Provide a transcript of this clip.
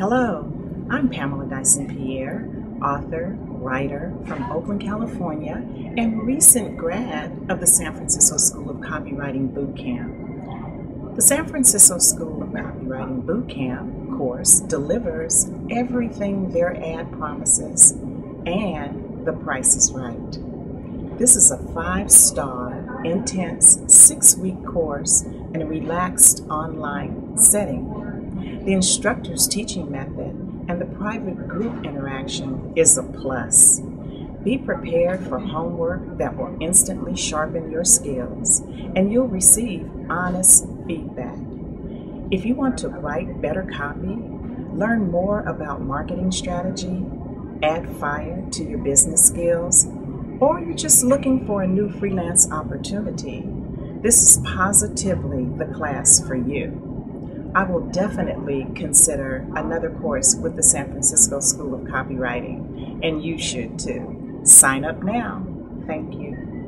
Hello, I'm Pamela Dyson Pierre, author, writer from Oakland, California, and recent grad of the San Francisco School of Copywriting Bootcamp. The San Francisco School of Copywriting Bootcamp course delivers everything their ad promises, and the price is right. This is a 5-star, intense 6-week course in a relaxed online setting. The instructor's teaching method and the private group interaction is a plus. Be prepared for homework that will instantly sharpen your skills, and you'll receive honest feedback. If you want to write better copy, learn more about marketing strategy, add fire to your business skills, or you're just looking for a new freelance opportunity, this is positively the class for you. I will definitely consider another course with the San Francisco School of Copywriting, and you should too. Sign up now. Thank you.